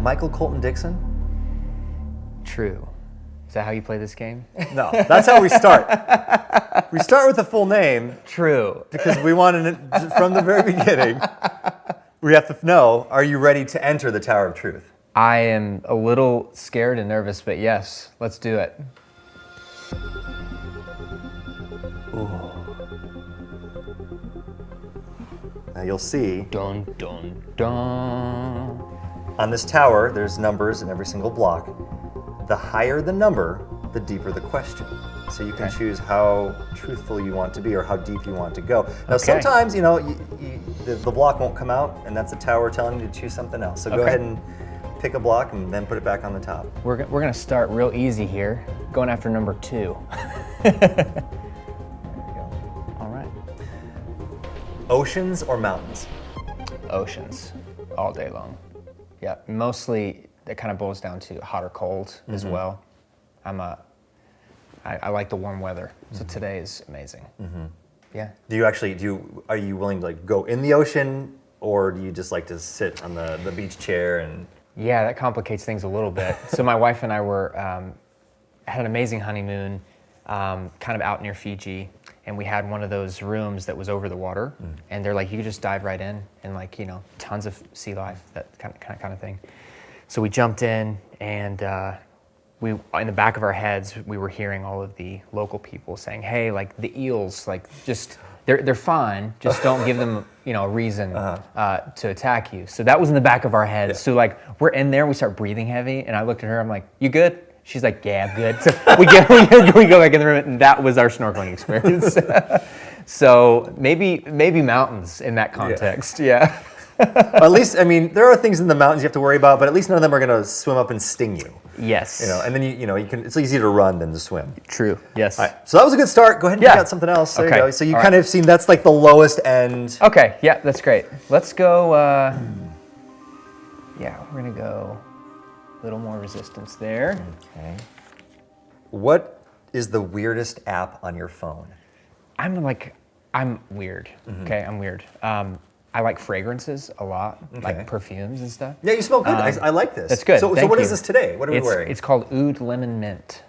Michael Colton Dixon? True. Is that how you play this game? No, that's how we start. We start with the full name. True. Because we wanted it from the very beginning. We have to know, are you ready to enter the Tower of Truth? I am a little scared and nervous, but yes, let's do it. Ooh. Now you'll see. Dun, dun, dun. On this tower, there's numbers in every single block. The higher the number, the deeper the question. So you can choose how truthful you want to be or how deep you want to go. Now sometimes, the block won't come out, and that's a tower telling you to choose something else. So go ahead and pick a block and then put it back on the top. We're gonna start real easy here, going after number 2. There you go. All right. Oceans or mountains? Oceans, all day long. Yeah, mostly it kind of boils down to hot or cold as well. I like the warm weather, so today is amazing. Yeah. Are you willing to like go in the ocean, or do you just like to sit on the beach chair and? Yeah, that complicates things a little bit. So my wife and I had an amazing honeymoon, kind of out near Fiji, and we had one of those rooms that was over the water, and they're like, you could just dive right in, and tons of sea life, that kind of thing. So we jumped in, and we, in the back of our heads, we were hearing all of the local people saying, "Hey, like the eels, like just they're fine. Just don't give them, a reason to attack you." So that was in the back of our heads. Yeah. So like we're in there, we start breathing heavy, and I looked at her. I'm like, "You good?" She's like, "Yeah, I'm good." So we go back in the room, and that was our snorkeling experience. So maybe mountains in that context. Yeah. At least, there are things in the mountains you have to worry about, but at least none of them are going to swim up and sting you. Yes. And then you can. It's easier to run than to swim. True. Yes. All right. So that was a good start. Go ahead and pick out something else. There you go. So you kind of seen that's like the lowest end. Okay. Yeah, that's great. Let's go. Yeah, we're gonna go a little more resistance there. Okay. What is the weirdest app on your phone? I'm weird. Okay, I'm weird. I like fragrances a lot, like perfumes and stuff. Yeah, you smell good. I like this. That's good. So what is this today? What are we wearing? It's called Oud Lemon Mint.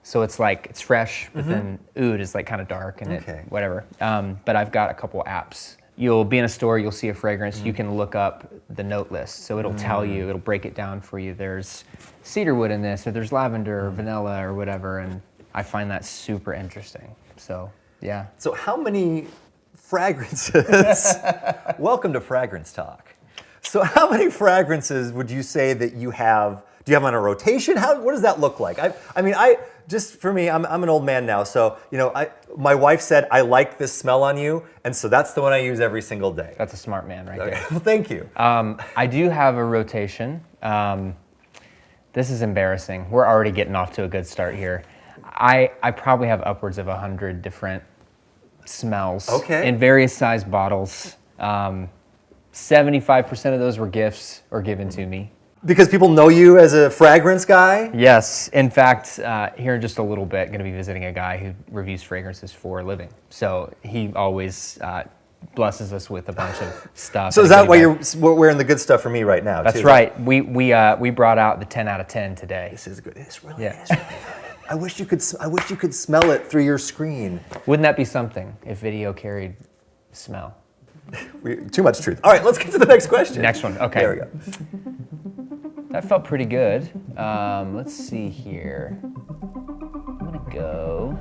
So it's fresh, but then oud is like kind of dark and whatever. But I've got a couple apps. You'll be in a store, you'll see a fragrance, you can look up the note list. So it'll tell you, it'll break it down for you. There's cedarwood in this, or there's lavender or vanilla or whatever, and I find that super interesting. So, yeah. So how many fragrances? Welcome to Fragrance Talk. So how many fragrances would you say that you have? Do you have on a rotation? What does that look like? For me, I'm an old man now, so my wife said I like this smell on you, and so that's the one I use every single day. That's a smart man right there. Well, thank you. I do have a rotation. This is embarrassing. We're already getting off to a good start here. I probably have upwards of 100 different smells in various size bottles. 75% of those were gifts or given to me. Because people know you as a fragrance guy? Yes. In fact, here in just a little bit, going to be visiting a guy who reviews fragrances for a living. So he always blesses us with a bunch of stuff. So is that why you're wearing the good stuff for me right now? That's right. We brought out the 10 out of 10 today. This is good. It's really good. I wish you could smell it through your screen. Wouldn't that be something if video carried smell? Too much truth. All right, let's get to the next question. Next one. Okay. There we go. That felt pretty good. Let's see here. I'm gonna go.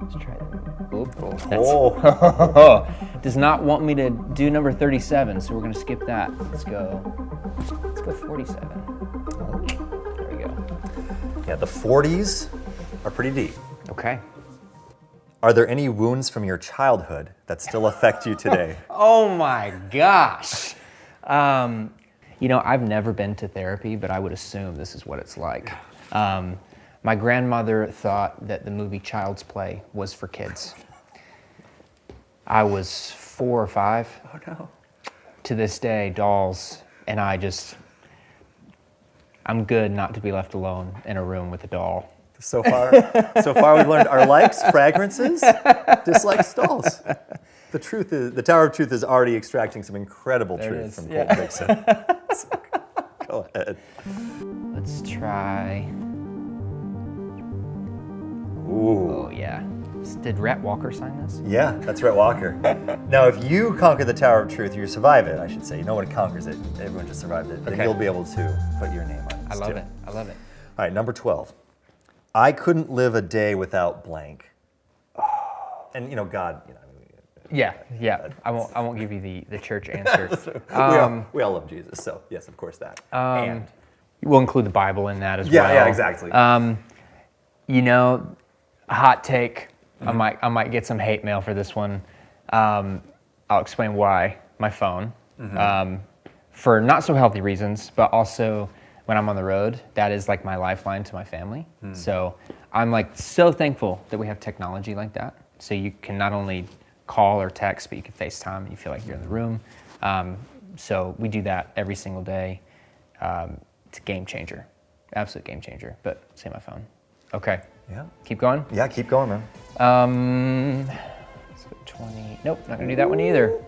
Let's try that. Does not want me to do number 37, so we're gonna skip that. Let's go 47. There we go. Yeah, the 40s are pretty deep. Okay. Are there any wounds from your childhood that still affect you today? Oh my gosh. I've never been to therapy, but I would assume this is what it's like. My grandmother thought that the movie Child's Play was for kids. I was 4 or 5. Oh no. To this day, dolls, and I'm good not to be left alone in a room with a doll. So far we've learned our likes, fragrances, dislikes, dolls. The truth is, the Tower of Truth is already extracting some incredible truth from Colton Dixon. Go ahead. Let's try. Ooh. Oh yeah. Did Rhett Walker sign this? Yeah, that's Rhett Walker. Now, if you conquer the Tower of Truth, you survive it, I should say. No one conquers it. Everyone just survived it. Then Okay. you'll be able to put your name on it. I love it. I love it. All right, number 12. I couldn't live a day without blank. And, God, Yeah. I won't give you the church answer. we all love Jesus, so yes, of course that. We'll include the Bible in that as well. Yeah, exactly. Hot take. I might get some hate mail for this one. I'll explain why. My phone, for not so healthy reasons, but also when I'm on the road, that is like my lifeline to my family. So I'm like so thankful that we have technology like that. So you can not only call or text, but you can FaceTime and you feel like you're in the room. So we do that every single day. It's a game changer, absolute game changer. But say my phone. Okay. Yeah. Keep going. Yeah, keep going, man. Let's go 20. Nope, not gonna do that one either.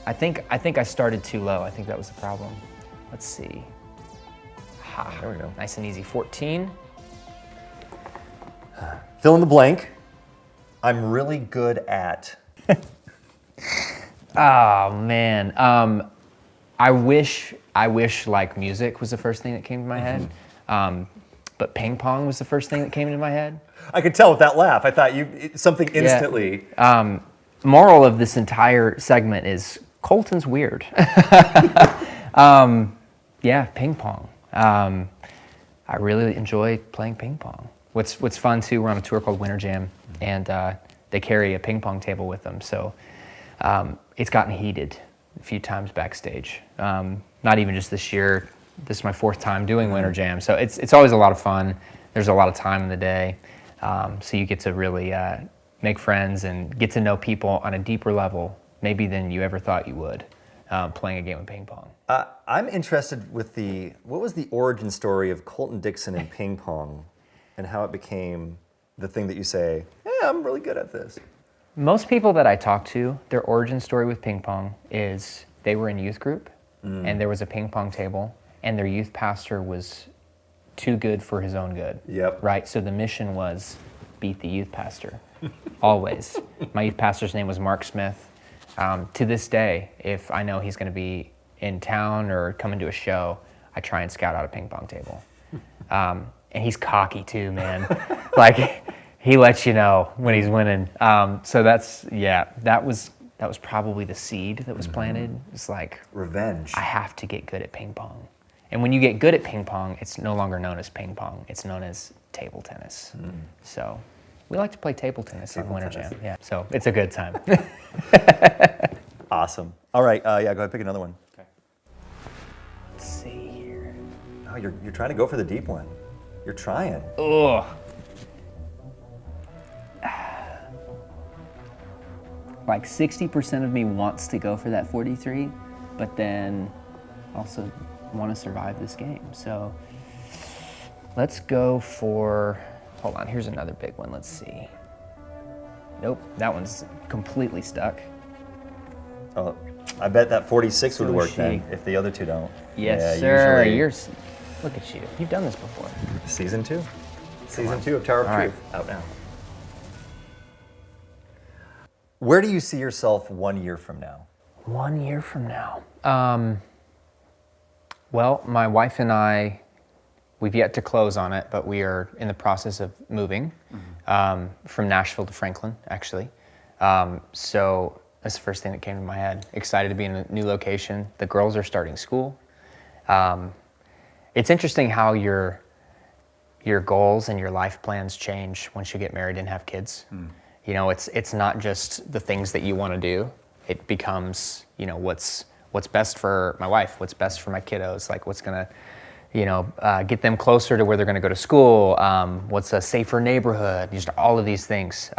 I think I started too low. I think that was the problem. Let's see. There we go. Nice and easy. 14. Fill in the blank. I'm really good at. Oh man. I wish like music was the first thing that came to my head. But ping pong was the first thing that came into my head. I could tell with that laugh. I thought something instantly. Yeah. Moral of this entire segment is Colton's weird. Yeah, ping pong. I really enjoy playing ping pong. What's fun too, we're on a tour called Winter Jam, and they carry a ping pong table with them. So it's gotten heated a few times backstage. Not even just this year. This is my 4th time doing Winter Jam, so it's always a lot of fun. There's a lot of time in the day, so you get to really make friends and get to know people on a deeper level, maybe than you ever thought you would, playing a game of ping pong. I'm interested with what was the origin story of Colton Dixon and ping pong, and how it became the thing that you say, yeah, I'm really good at this. Most people that I talk to, their origin story with ping pong is they were in youth group, and there was a ping pong table, and their youth pastor was too good for his own good. Yep. Right? So the mission was beat the youth pastor, always. My youth pastor's name was Mark Smith. To this day, if I know he's going to be in town or coming to a show, I try and scout out a ping pong table. And he's cocky too, man. Like, he lets you know when he's winning. So that was probably the seed that was planted. It's like, revenge. I have to get good at ping pong. And when you get good at ping pong, it's no longer known as ping pong. It's known as table tennis. So we like to play table tennis on Winter Jam. Yeah, so it's a good time. Awesome. All right, go ahead, pick another one. Okay. Let's see here. Oh, you're trying to go for the deep one. You're trying. Ugh. Like 60% of me wants to go for that 43, but then also want to survive this game. So let's go for, hold on, here's another big one. Let's see. Nope, that one's completely stuck. Oh, I bet that 46 would So work chic. then, if the other two don't. Yes, Yeah, sir. usually. Look at you. You've done this before. Season 2. Season 2 of Tower of All right. Truth, out now. Where do you see yourself 1 year from now? 1 year from now. Well, my wife and I, we've yet to close on it, but we are in the process of moving from Nashville to Franklin, actually. So that's the first thing that came to my head. Excited to be in a new location. The girls are starting school. It's interesting how your goals and your life plans change once you get married and have kids. You know, it's not just the things that you want to do. It becomes, you know, what's best for my wife, what's best for my kiddos, like what's gonna, you know, get them closer to where they're gonna go to school, what's a safer neighborhood, just all of these things.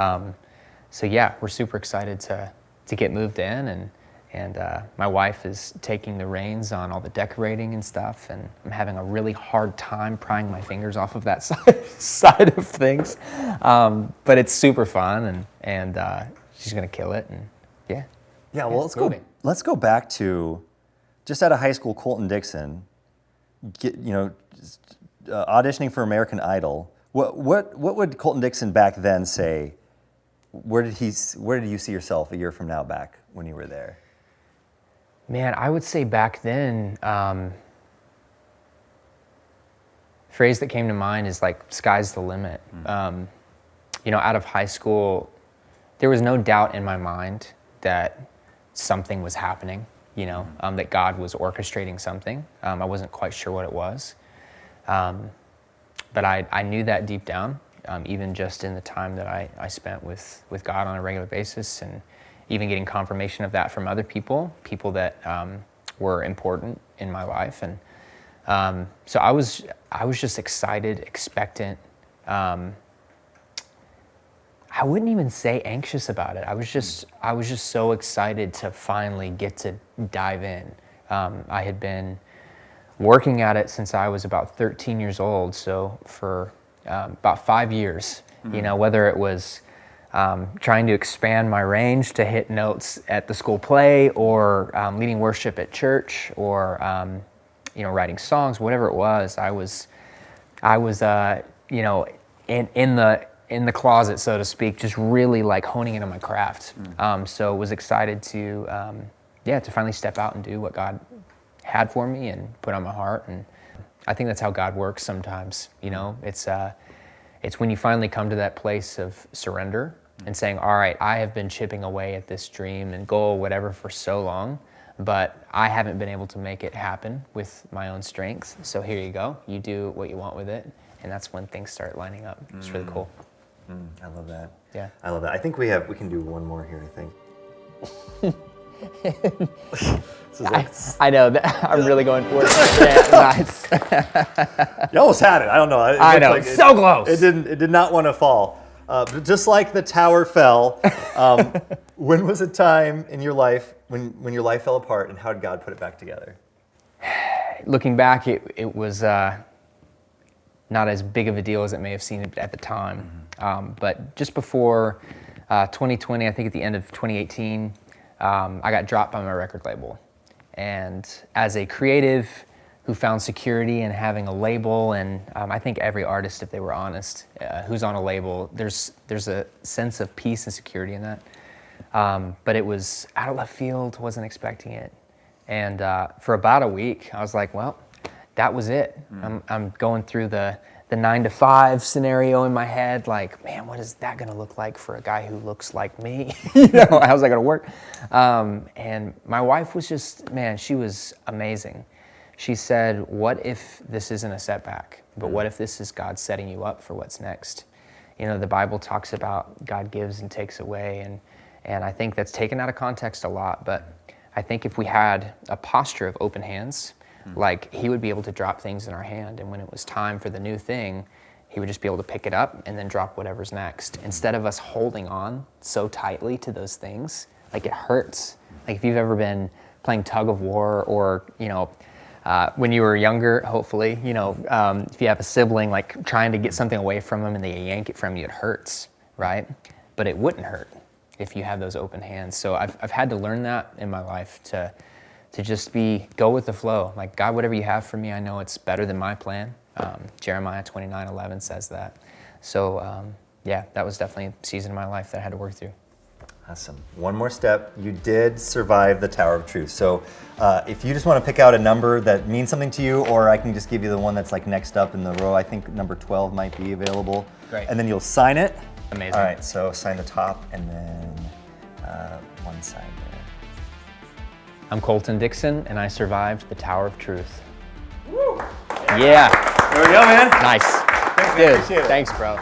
So yeah, we're super excited to get moved in, and my wife is taking the reins on all the decorating and stuff, and I'm having a really hard time prying my fingers off of that side of things. But it's super fun, and she's gonna kill it, and yeah. Yeah, well, let's go back to just out of high school, Colton Dixon. auditioning for American Idol. What would Colton Dixon back then say? Where did you see yourself a year from now back when you were there? Man, I would say back then, phrase that came to mind is like, sky's the limit. Out of high school, there was no doubt in my mind that something was happening, that God was orchestrating something. I wasn't quite sure what it was. But I knew that deep down, even just in the time that I spent with God on a regular basis, and even getting confirmation of that from other people that were important in my life. And so I was just excited, expectant. I wouldn't even say anxious about it. I was just so excited to finally get to dive in. I had been working at it since I was about 13 years old, so for about 5 years, whether it was trying to expand my range to hit notes at the school play, or leading worship at church, or writing songs, whatever it was, I was in the closet, so to speak, just really like honing in on my craft. So was excited to finally step out and do what God had for me and put on my heart. And I think that's how God works sometimes. It's when you finally come to that place of surrender and saying, all right, I have been chipping away at this dream and goal, whatever, for so long, but I haven't been able to make it happen with my own strength. So here you go. You do what you want with it. And that's when things start lining up. It's really cool. I love that. Yeah. I love that. I think we can do one more here, I think. I know that I'm really going for it. Yeah, nice. You almost had it. I don't know. I know. So close. It did not want to fall. But just like the tower fell, when was a time in your life when your life fell apart, and how did God put it back together? Looking back, it was not as big of a deal as it may have seemed at the time. But just before 2020, I think at the end of 2018, I got dropped by my record label. And as a creative who found security in having a label, and I think every artist, if they were honest, who's on a label, there's a sense of peace and security in that. But it was out of left field, wasn't expecting it. And for about a week, I was like, well, that was it. I'm going through the 9-to-5 scenario in my head, like, man, what is that gonna look like for a guy who looks like me? How's that gonna work? And my wife was just, man, she was amazing. She said, what if this isn't a setback, but what if this is God setting you up for what's next? The Bible talks about God gives and takes away, and I think that's taken out of context a lot, but I think if we had a posture of open hands, like he would be able to drop things in our hand, and when it was time for the new thing, he would just be able to pick it up and then drop whatever's next. Instead of us holding on so tightly to those things, like it hurts. Like if you've ever been playing tug of war, or when you were younger, hopefully, if you have a sibling, like trying to get something away from them and they yank it from you, it hurts, right? But it wouldn't hurt if you have those open hands. So I've had to learn that in my life, to just go with the flow. Like, God, whatever you have for me, I know it's better than my plan. Jeremiah 29:11 says that. So that was definitely a season of my life that I had to work through. Awesome. One more step. You did survive the Tower of Truth. So if you just want to pick out a number that means something to you, or I can just give you the one that's like next up in the row. I think number 12 might be available. Great. And then you'll sign it. Amazing. All right, so sign the top and then one side there. I'm Colton Dixon, and I survived the Tower of Truth. Woo! Yeah. There we go, man. Nice. Thanks, man. Dude, Appreciate it. thanks, bro.